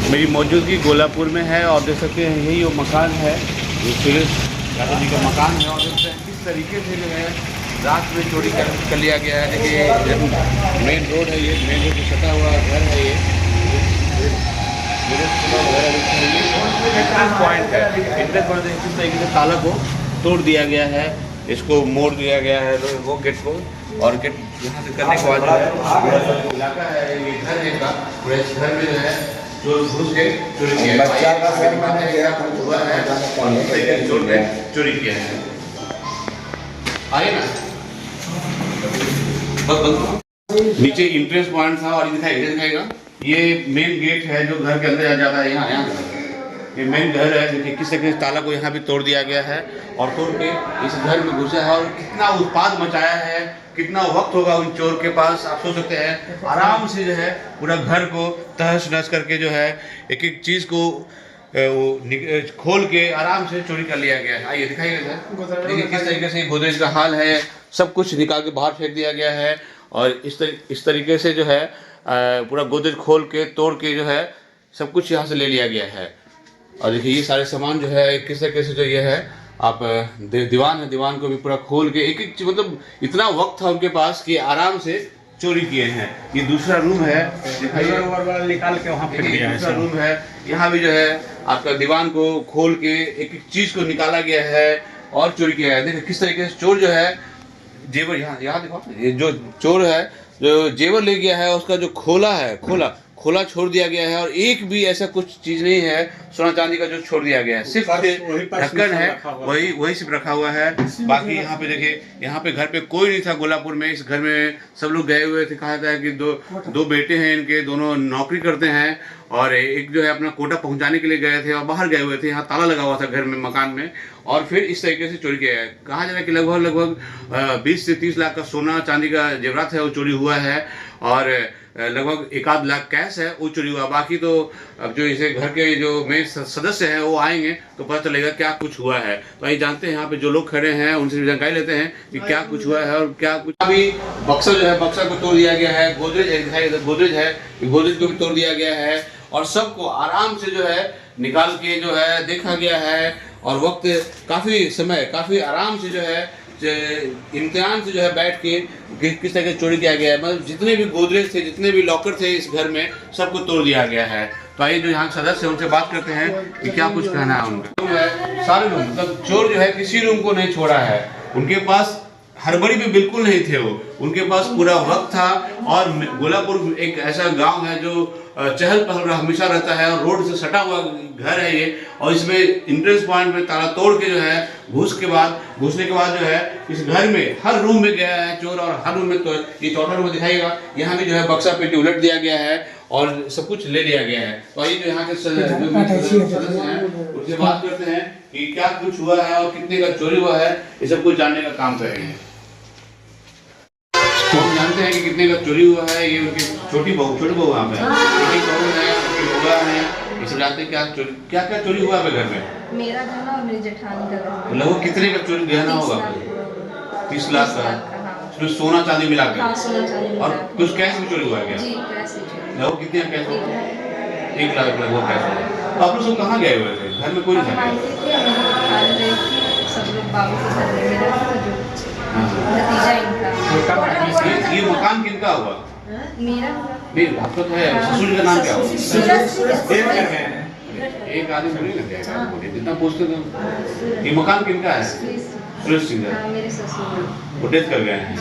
मेरी मौजूदगी गोलापुर में है और देख सकते हैं यही वो मकान है, ये सुरेश यादव जी का मकान है। और देख सकते हैं किस तरीके से जो है रात में चोरी कर लिया गया है। देखिए मेन रोड है, ये मेन रोड से सटा हुआ घर है। ये इंट्रेंस पॉइंट है, इंट्रेंस पॉइंट किस तरीके से ताला को तोड़ दिया गया है, इसको मोड़ दिया गया है वो गेट को। और गेट यहाँ से करने के बाद जो है इलाका है, ये घर है का पूरे इस घर में जो है जो घुस के चोरी किया है, चोरी किया है। आइए ना, नीचे इंट्रेंस पॉइंट था और दिखाएगा ये मेन गेट है जो घर के अंदर आ जाता है। यहाँ ये मेन घर है। देखिए किस तरीके से ताला को यहाँ भी तोड़ दिया गया है और तोड़ के इस घर में घुसा है और कितना उत्पाद मचाया है, कितना वक्त होगा उन चोर के पास। आप सोच सकते हैं आराम से जो है पूरा घर को तहस नहस करके जो है एक एक चीज़ को खोल के आराम से चोरी कर लिया गया है। आइए दिखाइएगा, देखिए किस तरीके से गोदरेज का हाल है, सब कुछ निकाल के बाहर फेंक दिया गया है। और इस तरीके से जो है पूरा गोदरेज खोल के तोड़ के जो है सब कुछ यहाँ से ले लिया गया है। और देखिए ये सारे सामान जो है किस तरीके से जो ये है आप दीवान है, दीवान को भी पूरा खोल के एक एक मतलब इतना वक्त था उनके पास कि आराम से चोरी किए हैं। ये दूसरा रूम है, निकाल के वहाँ फेंक दिया है। दूसरा रूम है, यहाँ भी जो है आपका दीवान को खोल के एक एक चीज को निकाला गया है और चोरी किया है। देखिए किस तरीके से चोर जो है जेवर, यहाँ देखो, ये जो चोर है जो जेवर ले गया है उसका जो खोला है, खोला छोड़ दिया गया है। और एक भी ऐसा कुछ चीज नहीं है सोना चांदी का जो छोड़ दिया गया है, सिर्फ ढक्कन है वही सिर्फ रखा हुआ है। बाकी यहाँ पे देखिए, यहाँ पे घर पे कोई नहीं था गोलापुर में। इस घर में सब लोग गए हुए थे। कहा जाता है कि दो बेटे हैं इनके, दोनों नौकरी करते हैं और एक जो है अपना कोटा पहुंचाने के लिए गए थे और बाहर गए हुए थे। यहाँ ताला लगा हुआ था घर में, मकान में। और फिर इस तरीके से चोरी किया है। कहा जा रहा है कि लगभग 20 से 30 लाख का सोना चांदी का जेवरात है वो चोरी हुआ है और लगभग 1-8 लाख कैश है वो चोरी हुआ। बाकी तो अब जो इसे घर के जो मेन सदस्य हैं वो आएंगे तो पता चलेगा क्या कुछ हुआ है। तो आइए जानते हैं यहाँ पे जो लोग खड़े हैं उनसे भी जानकारी लेते हैं कि क्या कुछ हुआ है और क्या कुछ। अभी बक्सा जो है, बक्सा को तोड़ दिया गया है। गोदरेज है, गोदरेज को भी तोड़ दिया गया है और सबको आराम से जो है निकाल के जो है देखा गया है। और वक्त काफी समय काफी आराम से जो है इम्तिहान से जो है बैठ के किस तरह से चोरी किया गया है। मतलब जितने भी गोदरेज थे, जितने भी लॉकर थे इस घर में, सबको तोड़ दिया गया है। तो आइए जो यहाँ सदस्य है उनसे बात करते हैं कि क्या कुछ कहना है उनका। सारे रूम, मतलब चोर जो है किसी रूम को नहीं छोड़ा है। उनके पास हड़बड़ी भी बिल्कुल नहीं थे वो, उनके पास पूरा वक्त था। और गोलापुर एक ऐसा गांव है जो चहल पहल हमेशा रहता है और रोड से सटा हुआ घर है ये। और इसमें इंट्रेंस पॉइंट में ताला तोड़ के जो है घुसने के बाद जो है इस घर में हर रूम में गया है चोर और हर रूम में तो ये चौथा रूम दिखाइएगा, यहाँ भी जो है बक्सा पेटी उलट दिया गया है और सब कुछ ले लिया गया है। तो आइए जो यहाँ के सदस्य हैं उनसे बात करते हैं कि क्या कुछ हुआ है और कितने का चोरी हुआ है, ये सब कुछ जानने का काम करेंगे। तो हम जानते हैं कि कितने का चोरी हुआ है। ये उनकी छोटी बहू वहाँ पे बहू है, बुआ है, ये सब जानते हैं क्या क्या चोरी हुआ है घर में। मेरा गहना और मेरी जेठानी का गहना। लगभग कितने का चोरी गहना होगा? 30 लाख का। उसमें सोना चांदी मिला के? हाँ, सोना चांदी और कुछ कैश भी चोरी हुआ है क्या? जी, कैश ही चोरी। लगभग कितने का कैश होगा? 1 लाख लगभग कैश होगा। तो आप लोग सब कहाँ गए हुए थे? घर में कोई नहीं था? सब लोग बाबू के घर में, मेरा भतीजा इनका। ये मकान किनका हुआ? मेरा नहीं, आपका तो है, ससुर का नाम क्या हुआ? एक आदमी थोड़ी लग जाएगा जितना पूछते थे। ये मकान किनका है? सुरेश सिंह है। मेरे ससुर वो डेथ कर गए हैं।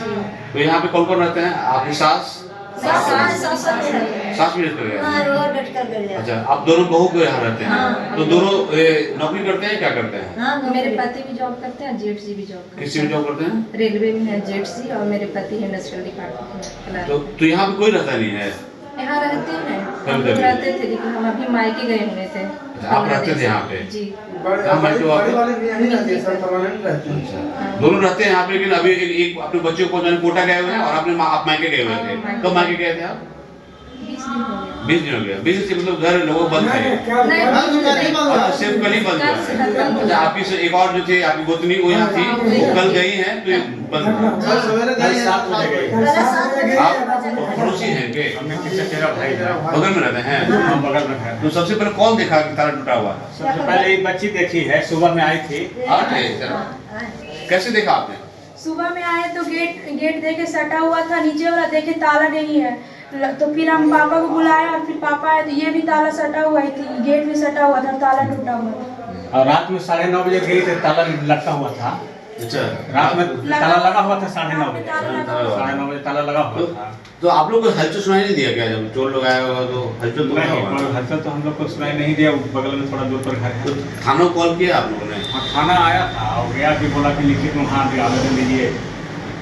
तो यहाँ पे कौन कौन रहते हैं? आपकी सास भी डेथ कर गए हैं। अच्छा, आप दोनों बहू के यहाँ रहते हैं? तो दोनों नौकरी करते हैं, क्या करते हैं? मेरे पति भी जॉब करते हैं, जेठ जी भी जॉब करते हैं। किस में जॉब करते हैं? रेलवे में है जेठ जी, और मेरे पति इंडस्ट्रियल डिपार्टमेंट में। तो यहाँ पे कोई रहता नहीं है? यहाँ रहते हैं, हम लोग रहते थे, लेकिन हम अभी मायके गए हुए थे। आप रहते थे यहाँ पे? जी। दोनों रहते हैं यहाँ पे, लेकिन अभी एक अपने बच्चे को पहुँचाने कोटा गए हुए हैं और आप मायके गए हुए थे। कब मायके गए थे आप? 20 दिन हो 20 दिन हो गया गया। 20 दिन से मतलब घर लोगों बंद है अच्छा सिर्फ कल ही बंद हुआ है अच्छा आपकी से एक और जो थी आपकी गोतनी वो यहाँ थी वो कल गई हैं तो ये बंद हुआ कल 7 बजे गई। आप पड़ोसी हैं के हमने किसी तेरा भाई है, बगल में रहते हैं हाँ, बगल में है। तो सबसे पहले कौन देखा कि ताला टूटा हुआ था सबसे पहले एक बच्ची देखी है, सुबह में आई थी। कैसे देखा आपने सुबह में आए तो गेट देखे सटा हुआ था, नीचे वाला देखे ताला नहीं है, तो फिर हम पापा को बुलाया और फिर पापा आए तो ये भी ताला सटा हुआ ही थी, गेट भी सटा हुआ था, ताला टूटा हुआ था। और रात में 9:30 बजे गई तो ताला लटका हुआ था। अच्छा रात में ताला लगा हुआ था 9:30 बजे, 9:30 बजे ताला लगा हुआ था। तो आप लोग को हलचल सुनाई नहीं दिया क्या जब चोर लोग आए होगा तो हलचल तो क्या नहीं, हुआ? कोई हलचल तो हम लोग को सुनाई नहीं दिया, बगल में थोड़ा दूर पर घर है। तो थाना को कॉल किया आप लोगों ने हाँ, थाना आया था और गया कि बोला कि लिखित में वहाँ भी आवेदन दीजिए।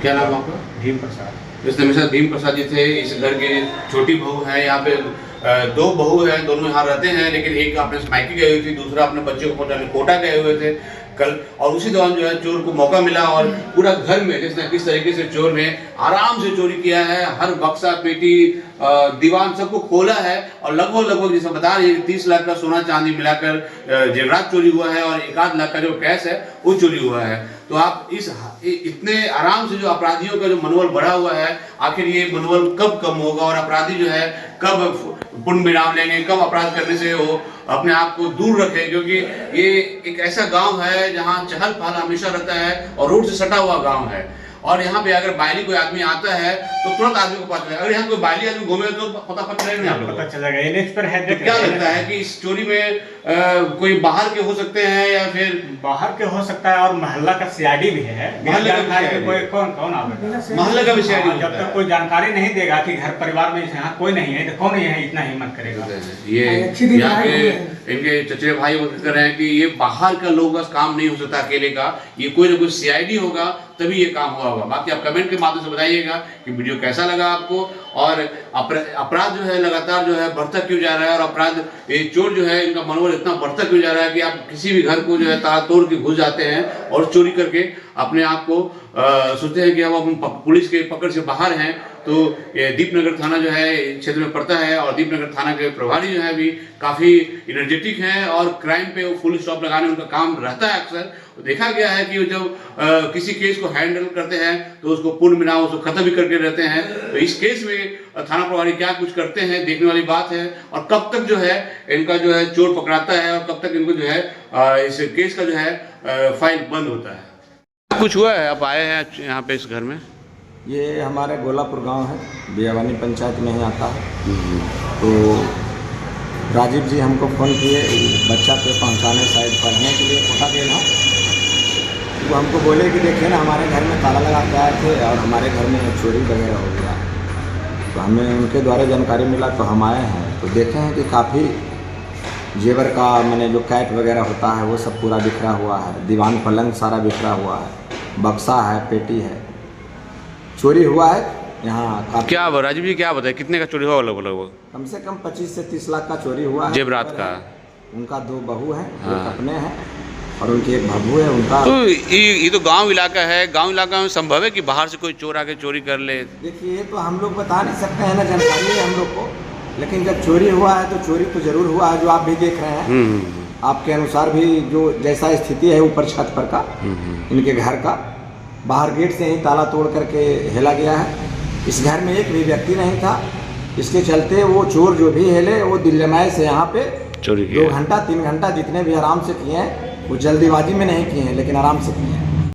क्या नाम है आपका भीम प्रसाद। इसमें मेरे साथ भीम प्रसाद जी थे इस घर की छोटी बहू है यहाँ पे 2 बहू है दोनों यहाँ रहते हैं लेकिन एक अपने मायके गई हुई थी दूसरा अपने बच्चे को पहुँचाने कोटा गए हुए थे कल और उसी दौरान जो है चोर को मौका मिला और पूरा घर में किस तरीके से चोर ने आराम से चोरी किया है हर बक्सा पेटी दीवान सबको खोला है और लगभग जैसे बता रही है 30 लाख का सोना चांदी मिलाकर जेवरात चोरी हुआ है और 1 लाख का जो कैश है वो चोरी हुआ है तो आप इतने आराम से जो अपराधियों का जो मनोबल बढ़ा हुआ है आखिर ये मनोबल कब कम होगा और अपराधी जो है कब पुण्य विराम लेंगे कब अपराध करने से वो अपने आप को दूर रखें क्योंकि ये एक ऐसा गांव है जहां चहल पहल हमेशा रहता है और रोड से सटा हुआ गांव है और यहाँ पे अगर बायली कोई आदमी आता है तो तुरंत आदमी को पता चलेगा अगर यहाँ कोई बायली आदमी घूमे तो पता चलेगा आप लोगों पता चलेगा NH पर है। को क्या लगता है कि इस चोरी में कोई बाहर के हो सकते हैं या फिर बाहर के हो सकता है और मोहल्ला का CID भी है। मोहल्ले का जानकारी CID कोई कौन आवेगा मोहल्ले का विषय हाँ, जब तक कोई जानकारी नहीं देगा कि घर परिवार में यहाँ कोई नहीं है तो कौन है इतना हिम्मत करेगा। ये यहाँ के इनके चचेरे भाई वो कह रहे हैं कि ये बाहर का लोगों का काम नहीं हो सकता अकेले का ये कोई ना कोई CID होगा तभी ये काम हुआ होगा। बाकी आप कमेंट के माध्यम से बताइएगा कि वीडियो कैसा लगा आपको और अपराध जो है लगातार जो है बढ़ता क्यों जा रहा है और अपराध ये चोर जो है इनका मनोबल इतना बढ़ता क्यों जा रहा है कि आप किसी भी घर को जो है ताला तोड़ के घुस जाते हैं और चोरी करके अपने आप को सोचते हैं कि अब हम पुलिस के पकड़ से बाहर हैं। तो ये दीपनगर थाना जो है क्षेत्र में पड़ता है और दीपनगर थाना के प्रभारी जो है भी काफ़ी एनर्जेटिक हैं और क्राइम पे वो फुल स्टॉप लगाने उनका काम रहता है अक्सर। तो देखा गया है कि जब किसी केस को हैंडल करते हैं तो उसको पूर्ण मिलाओ उसको खत्म भी करके रहते हैं। तो इस केस में थाना प्रभारी क्या कुछ करते हैं देखने वाली बात है और कब तक जो है इनका जो है चोर पकड़ाता है और कब तक इनको जो है इस केस का जो है फाइल बंद होता है। कुछ हुआ है आप आए हैं यहाँ पे इस घर में ये हमारे गोलापुर गांव है बियावानी पंचायत में ही आता है। तो राजीव जी हमको फ़ोन किए बच्चा पे पहुंचाने शायद पढ़ने के लिए कोटा गए ना तो हमको बोले कि देखिए ना हमारे घर में ताला लगा के आए थे और हमारे घर में चोरी वगैरह हो गया। तो हमें उनके द्वारा जानकारी मिला तो हम आए हैं तो देखे हैं कि काफ़ी जेवर का मैंने जो कैट वगैरह होता है वो सब पूरा बिखरा हुआ है, दीवान पलंग सारा बिखरा हुआ है, बक्सा है, पेटी है, चोरी हुआ है। यहाँ क्या राजीव जी क्या बताए कितने का चोरी हुआ लगभग? कम से कम 25 से 30 लाख का चोरी हुआ है। जेवरात का उनका 2 बहू हैं, हाँ। एक अपने हैं और उनके एक भब्बू है उनका। तो ये तो गांव इलाका है, गांव इलाका में संभव है कि बाहर से कोई चोर आके चोरी कर ले? देखिए ये तो हम लोग बता नहीं सकते हैं ना, जानकारी है हम लोग को, लेकिन जब चोरी हुआ है तो चोरी तो जरूर हुआ है जो आप भी देख रहे हैं। आपके अनुसार भी जो जैसा स्थिति है ऊपर छत पर का इनके घर का, बाहर गेट से ही ताला तोड़ करके हेला गया है। इस घर में एक भी व्यक्ति नहीं था, इसके चलते वो चोर जो भी हेले वो दिल्लमाए से यहाँ पे चोरी 2 घंटा 3 घंटा जितने भी आराम से किए हैं, वो जल्दीबाजी में नहीं किए हैं लेकिन आराम से किए हैं।